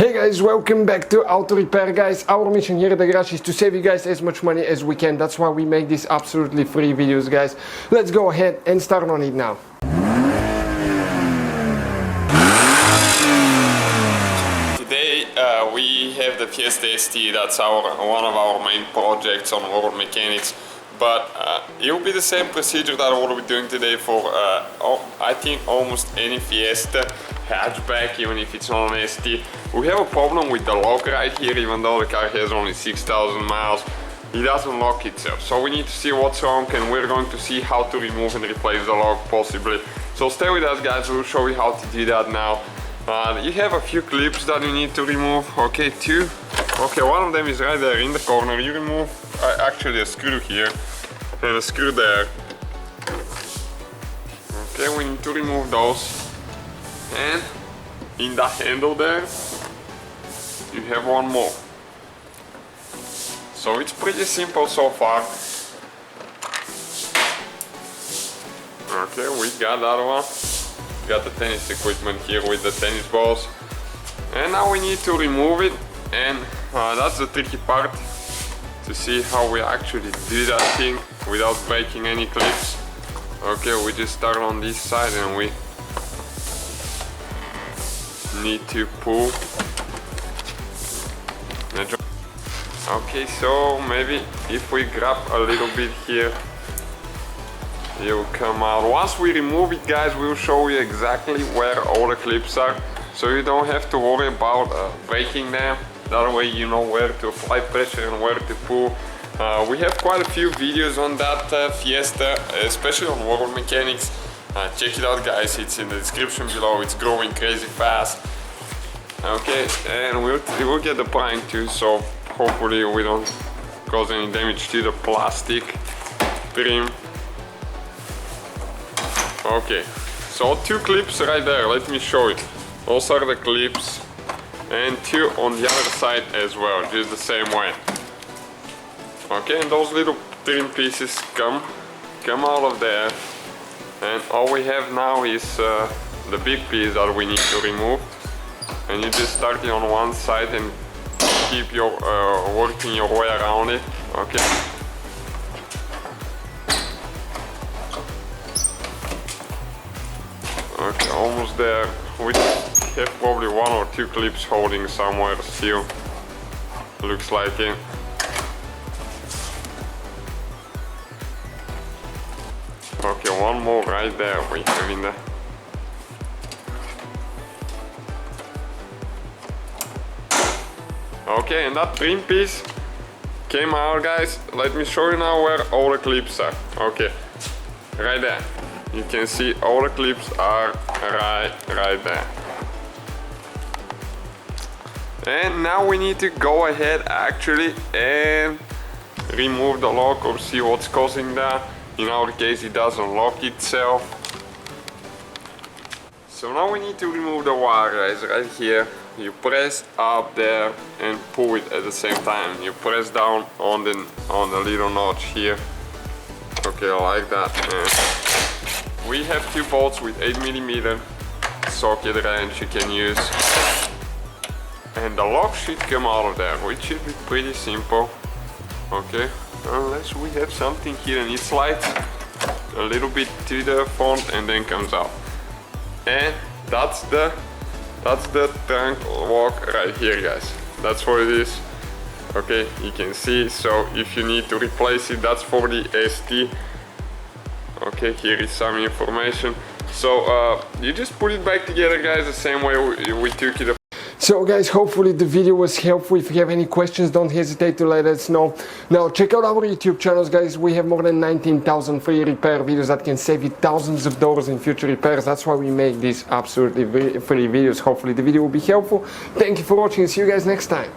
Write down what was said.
Hey guys, welcome back to Auto Repair, guys. Our mission here at the garage is to save you guys as much money as we can. That's why we make these absolutely free videos, guys. Let's go ahead and start on it now. Today we have the Fiesta ST. That's one of our main projects on World Mechanics. But it will be the same procedure that we'll be doing today for I think almost any Fiesta hatchback, even if it's not an ST. We have a problem with the lock right here. Even though the car has only 6,000 miles, it doesn't lock itself. So we need to see what's wrong, and we're going to see how to remove and replace the lock possibly. So stay with us, guys. We'll show you how to do that now. You have a few clips that you need to remove. Okay, two. Okay, one of them is right there in the corner. You remove actually a screw here and a screw there. Okay, we need to remove those. And in the handle there, you have one more. So it's pretty simple so far. Okay, we got that one. Got the tennis equipment here with the tennis balls. And now we need to remove it. And that's the tricky part, to see how we actually do that thing without breaking any clips. Okay, we just start on this side and we need to pull. Okay, so maybe if we grab a little bit here, it will come out. Once we remove it, guys, we'll show you exactly where all the clips are, so you don't have to worry about breaking them. That way you know where to apply pressure and where to pull. We have quite a few videos on that Fiesta, especially on World Mechanics. Check it out, guys, it's in the description below. It's growing crazy fast. Okay, and we'll get the prying too, so hopefully we don't cause any damage to the plastic trim. Okay, so two clips right there, let me show you. Those are the clips, and two on the other side as well, just the same way. Okay, and those little trim pieces come out of there, and all we have now is the big piece that we need to remove. And you just start it on one side and keep your working your way around it. Okay. Okay, almost there. We have probably one or two clips holding somewhere still. Looks like it. Okay, one more right there we have in there. Okay, and that trim piece came out, guys. Let me show you now where all the clips are. Okay, right there. You can see all the clips are right there. And now we need to go ahead actually and remove the lock, or see what's causing that. In our case, it doesn't lock itself. So now we need to remove the wire, guys, right here. You press up there and pull it at the same time. You press down on the little notch here. Okay, like that. And we have two bolts with 8mm socket wrench you can use. And the lock should come out of there, which should be pretty simple. Okay, unless we have something here and it slides a little bit to the front and then comes out. And that's the trunk lock right here, guys. That's what it is. Okay, you can see. So if you need to replace it, that's for the ST. Okay, here is some information. So you just put it back together, guys, the same way we took it apart. So guys, hopefully the video was helpful. If you have any questions, don't hesitate to let us know. Now check out our YouTube channels, guys. We have more than 19,000 free repair videos that can save you thousands of dollars in future repairs. That's why we make these absolutely free videos. Hopefully the video will be helpful. Thank you for watching. See you guys next time.